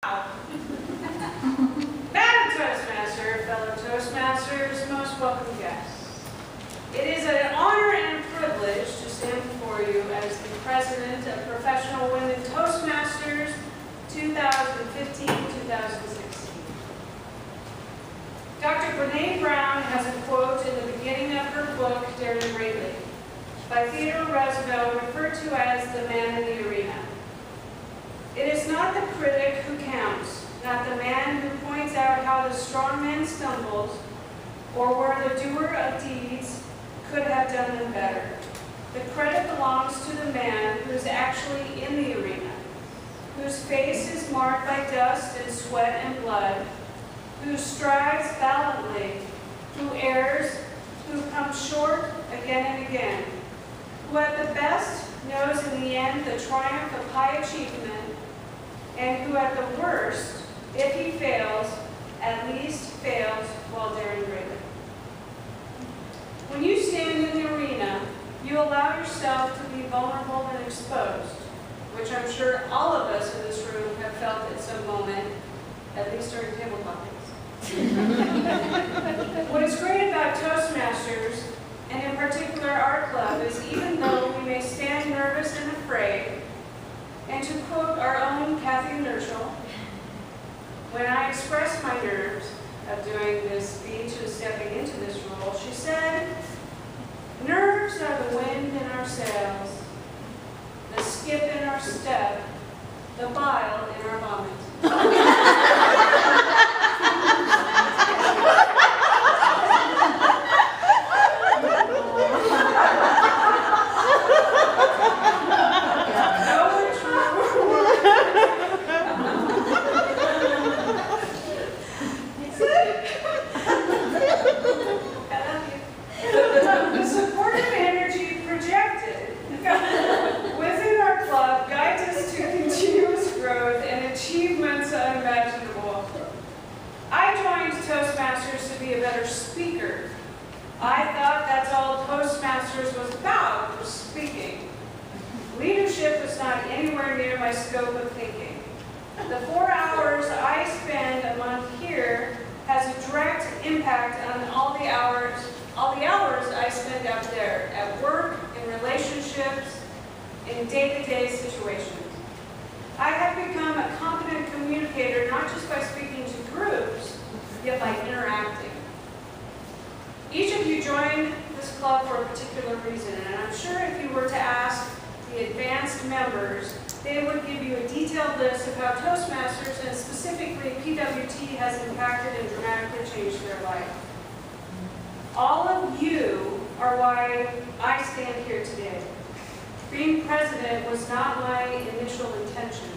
Madam Toastmaster, fellow Toastmasters, most welcome guests. It is an honor and a privilege to stand before you as the President of Professional Women Toastmasters 2015-2016. Dr. Brene Brown has a quote in the beginning of her book, Daring Greatly, by Theodore Roosevelt, referred to as the man in the arena. It is not the critic who counts, not the man who points out how the strong man stumbles, or where the doer of deeds could have done them better. The credit belongs to the man who is actually in the arena, whose face is marked by dust and sweat and blood, who strives valiantly, who errs, who comes short again and again, who at the best knows in the end the triumph of high achievement, and who at the worst, if he fails, at least fails while daring greatly. When you stand in the arena, you allow yourself to be vulnerable and exposed, which I'm sure all of us in this room have felt at some moment, at least during table topics. What is great about Toastmasters, and in particular our club, is even though we may stand nervous and afraid, and to quote our own Kathy Nurschel, when I expressed my nerves of doing this speech and stepping into this role, she said, "Nerves are the wind in our sails, the skip in our step, the bile in our vomit." Toastmasters to be a better speaker. I thought that's all Toastmasters was about, was speaking. Leadership was not anywhere near my scope of thinking. The 4 hours I spend a month here has a direct impact on all the hours I spend out there, at work, in relationships, in day-to-day situations. I have become a competent communicator, not just by speaking to groups, yet by interacting. Each of you joined this club for a particular reason, and I'm sure if you were to ask the advanced members, they would give you a detailed list of how Toastmasters, and specifically PWT, has impacted and dramatically changed their life. All of you are why I stand here today. Being president was not my initial intention.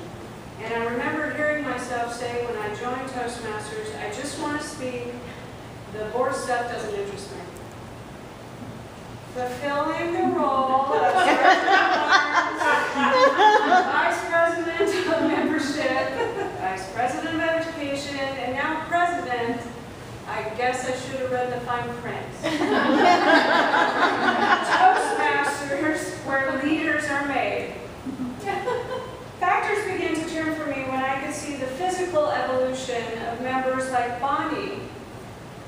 And I remember hearing myself say when I joined Toastmasters, I just want to speak, the board stuff doesn't interest me. Fulfilling the role of Vice President of Membership, Vice President of Education, and now President, I guess I should have read the fine print. Toastmasters, where leaders are made. Factors began to turn for me when I could see the physical evolution of members like Bonnie,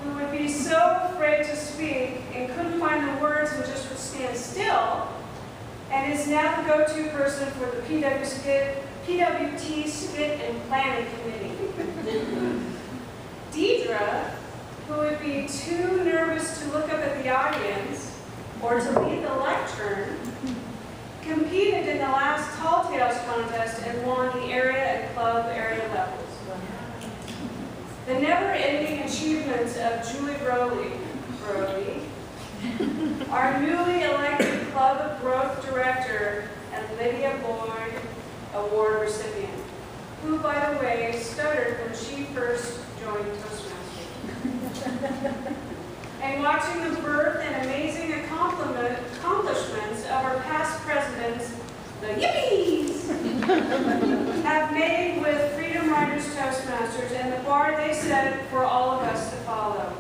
who would be so afraid to speak and couldn't find the words and just would stand still, and is now the go-to person for the PWT Skit and Planning Committee. Deidre, who would be too nervous to look up at the audience or to lead the lectern, competed in the last Tall Tales contest and won the area and club area levels. The never-ending achievements of Julie Brody, our newly elected Club Growth Director and Lydia Boyd Award recipient, who, by the way, stuttered when she first joined Toastmasters. And watching the birth and amazing accomplishments of our past presidents, the yippies, have made with Freedom Riders Toastmasters and the bar they set for all of us to follow.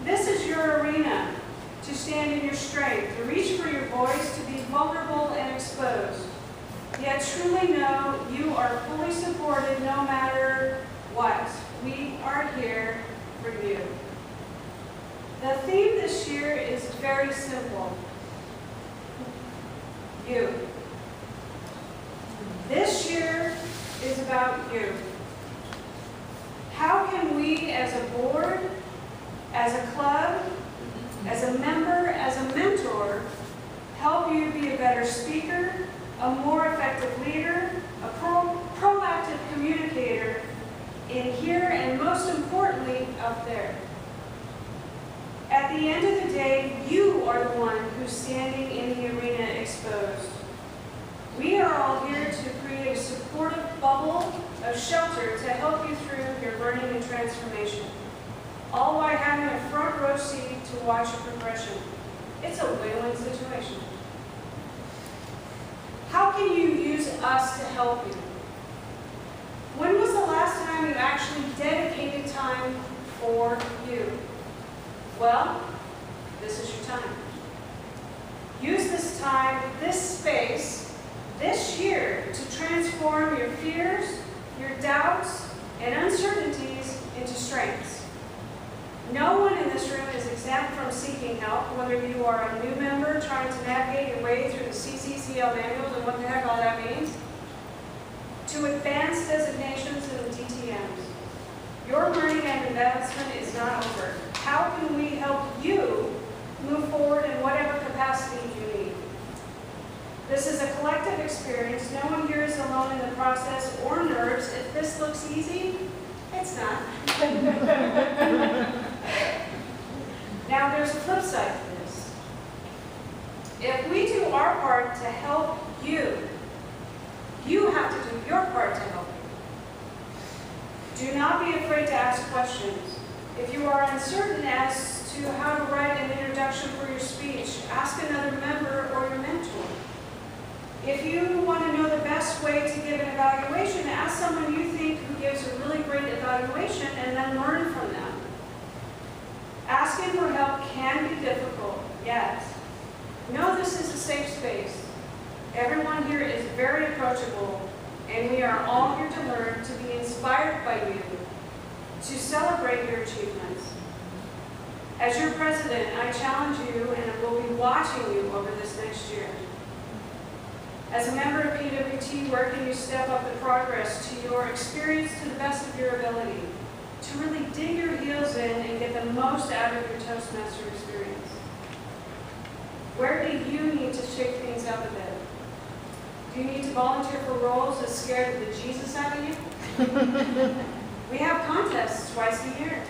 This is your arena, to stand in your strength, to reach for your voice, to be vulnerable and exposed. Yet truly know you are fully supported no matter what. We are here for you. The theme this year is very simple. You. This year is about you. How can we as a board, as a club, as a member, as a mentor, help you be a better speaker, a more effective leader, a proactive communicator in here, and most importantly, up there? At the end of the day, you are the one who's standing in the arena exposed. We are all here to create a supportive bubble of shelter to help you through your learning and transformation, all while having a front row seat to watch your progression. It's a win-win situation. How can you use us to help you? When was the last time you actually dedicated time for you? Well, this is your time. Use this time, this space, this year to transform your fears, your doubts, and uncertainties into strengths. No one in this room is exempt from seeking help, whether you are a new member trying to navigate your way through the CCCL manuals and what the heck all that means, to advanced designations and DTMs. Your learning and advancement is not over. How can we help you move forward in whatever capacity you need? This is a collective experience. No one here is alone in the process or nerves. If this looks easy, it's not. Now, there's a flip side to this. If we do our part to help you, you have to do your part to help you. Do not be afraid to ask questions. If you are uncertain as to how to write an introduction for your speech, ask another member or your mentor. If you want to know the best way to give an evaluation, ask someone you think who gives a really great evaluation and then learn from them. Asking for help can be difficult, yes. Know this is a safe space. Everyone here is very approachable, and we are all here to learn, to be inspired by you, to celebrate your achievements. As your president, I challenge you and will be watching you over this next year. As a member of PWT, where can you step up the progress to your experience to the best of your ability, to really dig your heels in and get the most out of your Toastmaster experience? Where do you need to shake things up a bit? Do you need to volunteer for roles that scare the Jesus out of you? We have contests twice a year.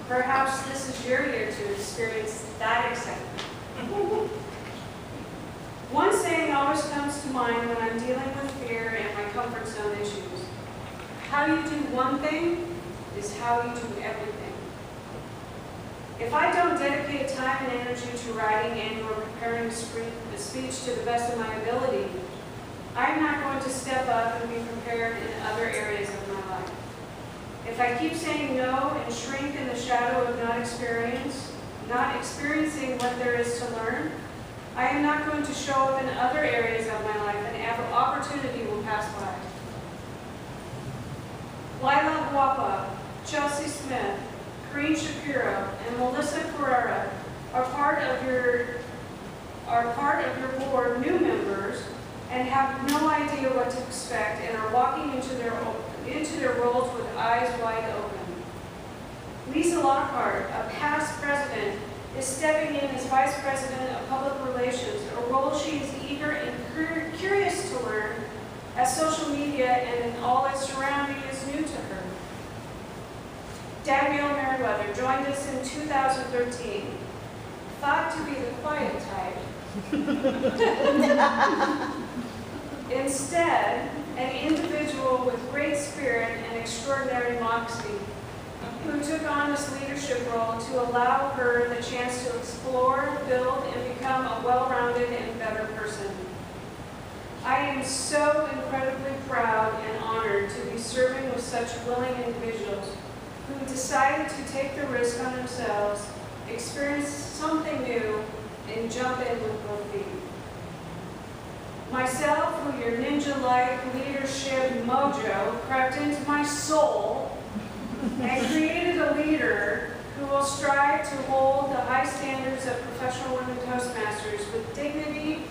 Perhaps this is your year to experience that excitement. One saying always comes to mind when I'm dealing with fear and my comfort zone issues. How you do one thing is how you do everything. If I don't dedicate time and energy to writing and or preparing a speech to the best of my ability, I'm not going to step up and be prepared in other areas of my life. If I keep saying no and shrink in the shadow of not experiencing what there is to learn, I am not going to show up in other areas of my life, and opportunity will pass by. Lila Guapa, Chelsea Smith, Corinne Shapiro, and Melissa Carrera are part of your board, new members, and have no idea what to expect and are walking into their roles with eyes wide open. Lisa Lockhart, a past president, is stepping in as Vice President of Public Relations, a role she is eager and curious to learn, as social media and all its surrounding is new to her. Danielle Merriweather joined us in 2013, thought to be the quiet type. Instead, an individual with great spirit and extraordinary moxie, who took on this leadership role to allow her the chance to explore, build, and become a well-rounded and better person. I am so incredibly proud and honored to be serving with such willing individuals who decided to take the risk on themselves, experience something new, and jump in with both feet. Myself, who your ninja-like leadership mojo crept into my soul and created a leader who will strive to hold the high standards of professional women Toastmasters with dignity,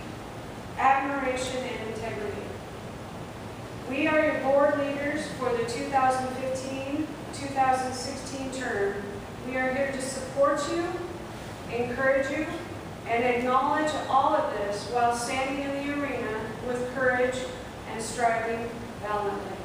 admiration, and integrity. We are your board leaders for the 2015-2016 term. We are here to support you, encourage you, and acknowledge all of this while standing in the arena with courage and striving valiantly.